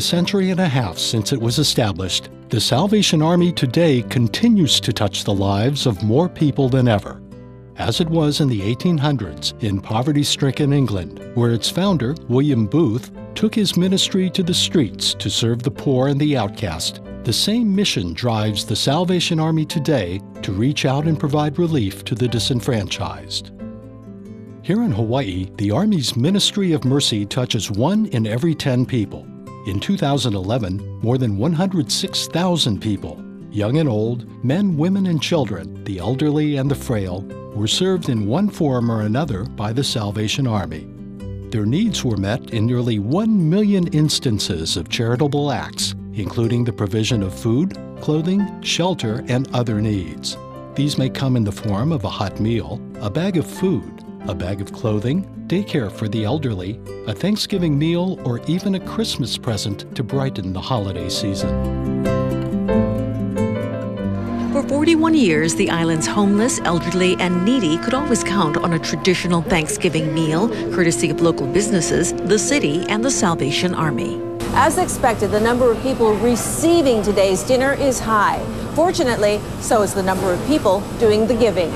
a century and a half since it was established, the Salvation Army today continues to touch the lives of more people than ever. As it was in the 1800s in poverty-stricken England, where its founder, William Booth, took his ministry to the streets to serve the poor and the outcast, the same mission drives the Salvation Army today to reach out and provide relief to the disenfranchised. Here in Hawaii, the Army's Ministry of Mercy touches 1 in every 10 people. In 2011, more than 106,000 people, young and old, men, women, and children, the elderly and the frail, were served in one form or another by the Salvation Army. Their needs were met in nearly 1 million instances of charitable acts, including the provision of food, clothing, shelter, and other needs. These may come in the form of a hot meal, a bag of food, a bag of clothing, daycare for the elderly, a Thanksgiving meal, or even a Christmas present to brighten the holiday season. For 41 years, the island's homeless, elderly, and needy could always count on a traditional Thanksgiving meal, courtesy of local businesses, the city, and the Salvation Army. As expected, the number of people receiving today's dinner is high. Fortunately, so is the number of people doing the giving.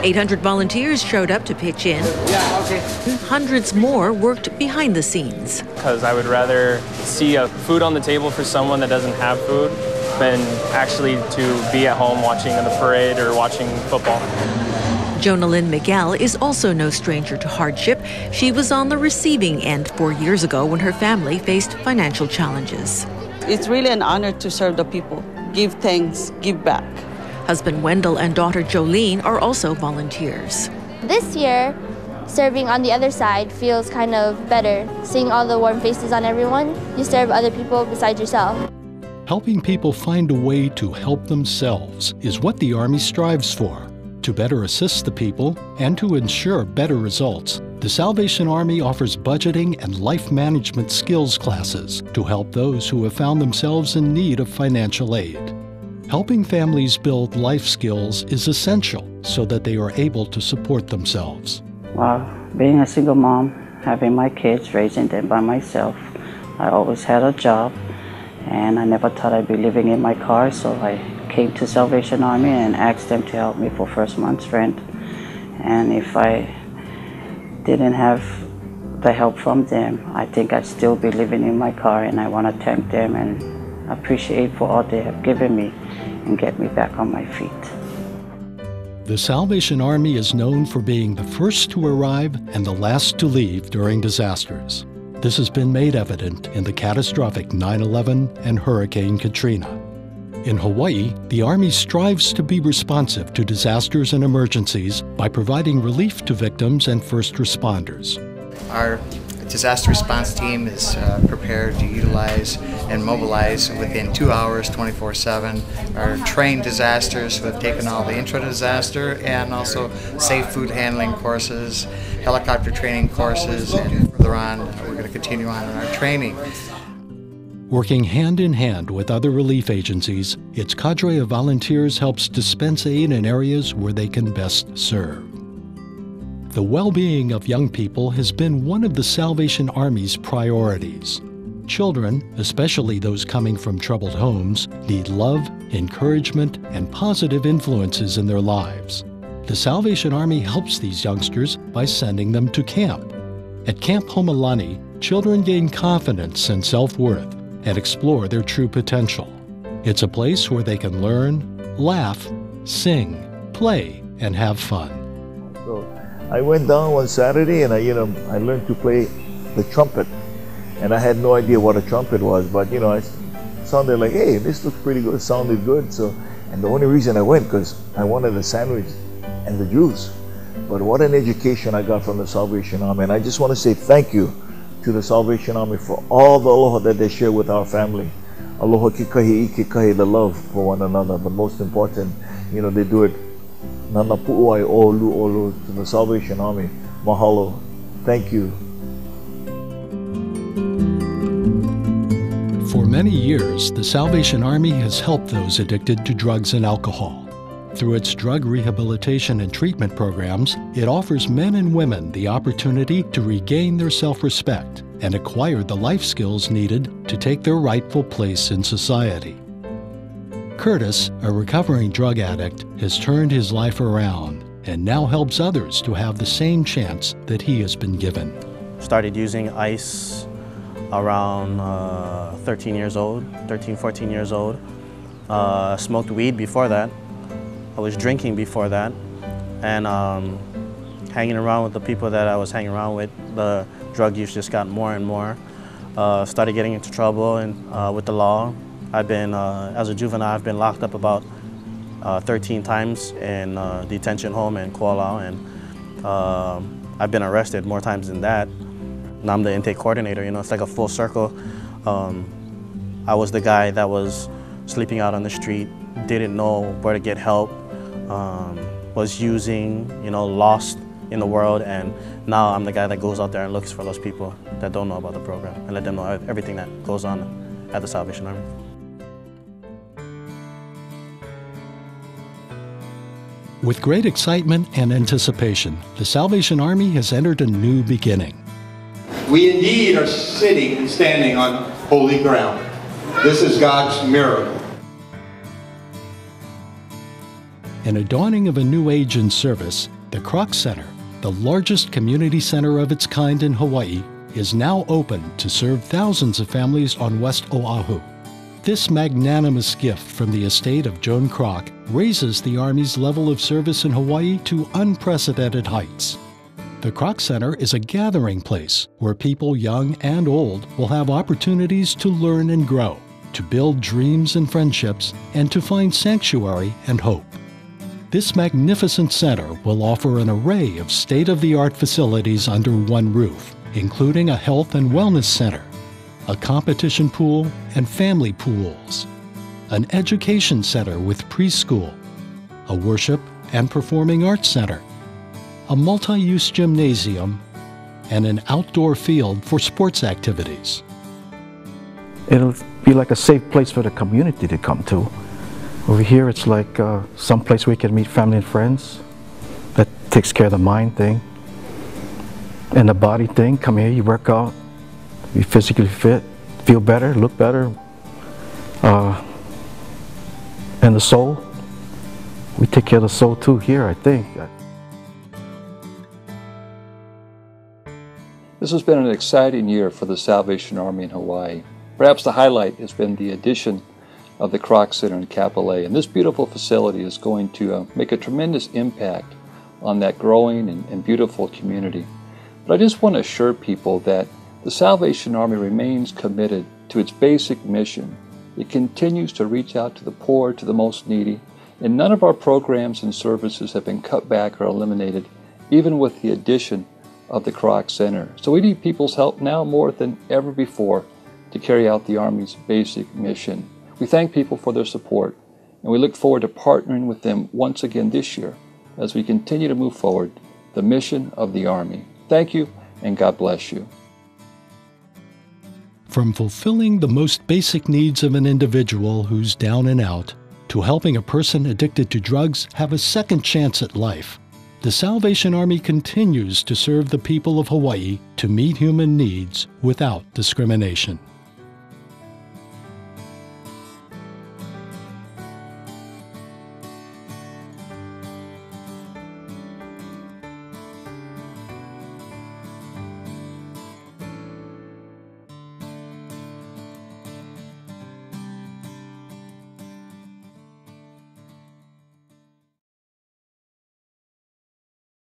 800 volunteers showed up to pitch in. Yeah, okay. Hundreds more worked behind the scenes. Because I would rather see food on the table for someone that doesn't have food than actually to be at home watching the parade or watching football. Jonah Lynn Miguel is also no stranger to hardship. She was on the receiving end 4 years ago when her family faced financial challenges. It's really an honor to serve the people, give thanks, give back. Husband Wendell and daughter Jolene are also volunteers. This year, serving on the other side feels kind of better. Seeing all the warm faces on everyone, you serve other people besides yourself. Helping people find a way to help themselves is what the Army strives for. To better assist the people and to ensure better results, the Salvation Army offers budgeting and life management skills classes to help those who have found themselves in need of financial aid. Helping families build life skills is essential so that they are able to support themselves. Well, being a single mom, having my kids, raising them by myself, I always had a job, and I never thought I'd be living in my car, so I came to Salvation Army and asked them to help me for first month's rent. And if I didn't have the help from them, I think I'd still be living in my car, and I want to thank them and appreciate for all they have given me and get me back on my feet. The Salvation Army is known for being the first to arrive and the last to leave during disasters. This has been made evident in the catastrophic 9/11 and Hurricane Katrina. In Hawaii, the Army strives to be responsive to disasters and emergencies by providing relief to victims and first responders. Our disaster response team is prepared to utilize and mobilize within 2 hours, 24/7. Our trained disasters who have taken all the intro to disaster and also safe food handling courses, helicopter training courses, and further on, we're going to continue on in our training. Working hand in hand with other relief agencies, its cadre of volunteers helps dispense aid in areas where they can best serve. The well-being of young people has been one of the Salvation Army's priorities. Children, especially those coming from troubled homes, need love, encouragement, and positive influences in their lives. The Salvation Army helps these youngsters by sending them to camp. At Camp Homalani, children gain confidence and self-worth and explore their true potential. It's a place where they can learn, laugh, sing, play, and have fun. So I went down one Saturday and I learned to play the trumpet. And I had no idea what a trumpet was, but I sounded like, hey, this looks pretty good, sounded good. So, and the only reason I went because I wanted a sandwich and the juice. But what an education I got from the Salvation Army. And I just want to say thank you to the Salvation Army for all the aloha that they share with our family. Aloha kikahi ikikahi, the love for one another. But most important, they do it nana pu'uai olu olu to the Salvation Army. Mahalo. Thank you. For many years, the Salvation Army has helped those addicted to drugs and alcohol. Through its drug rehabilitation and treatment programs, it offers men and women the opportunity to regain their self-respect and acquired the life skills needed to take their rightful place in society. Curtis, a recovering drug addict, has turned his life around and now helps others to have the same chance that he has been given. Started using ice around 13, 14 years old. Smoked weed before that. I was drinking before that. And hanging around with the people that I was hanging around with, the drug use just got more and more. Started getting into trouble and with the law. I've been, as a juvenile, I've been locked up about 13 times in detention home in Kuala, and I've been arrested more times than that. Now I'm the intake coordinator, you know, it's like a full circle. I was the guy that was sleeping out on the street, didn't know where to get help, was using, you know, lost in the world, and now I'm the guy that goes out there and looks for those people that don't know about the program and let them know everything that goes on at the Salvation Army. With great excitement and anticipation, the Salvation Army has entered a new beginning. We indeed are sitting and standing on holy ground. This is God's miracle. In a dawning of a new age in service, the Kroc Center, the largest community center of its kind in Hawaii, is now open to serve thousands of families on West Oahu. This magnanimous gift from the estate of Joan Kroc raises the Army's level of service in Hawaii to unprecedented heights. The Kroc Center is a gathering place where people young and old will have opportunities to learn and grow, to build dreams and friendships, and to find sanctuary and hope. This magnificent center will offer an array of state-of-the-art facilities under one roof, including a health and wellness center, a competition pool and family pools, an education center with preschool, a worship and performing arts center, a multi-use gymnasium, and an outdoor field for sports activities. It'll be like a safe place for the community to come to. Over here it's like some place where you can meet family and friends. That takes care of the mind thing. And the body thing, come here, you work out, be physically fit, feel better, look better. And the soul, we take care of the soul too here, I think. This has been an exciting year for the Salvation Army in Hawaii. Perhaps the highlight has been the addition of the Kroc Center in Kapolei. And this beautiful facility is going to make a tremendous impact on that growing and beautiful community. But I just want to assure people that the Salvation Army remains committed to its basic mission. It continues to reach out to the poor, to the most needy, and none of our programs and services have been cut back or eliminated, even with the addition of the Kroc Center. So we need people's help now more than ever before to carry out the Army's basic mission. We thank people for their support, and we look forward to partnering with them once again this year as we continue to move forward the mission of the Army. Thank you, and God bless you. From fulfilling the most basic needs of an individual who's down and out, to helping a person addicted to drugs have a second chance at life, the Salvation Army continues to serve the people of Hawaii to meet human needs without discrimination.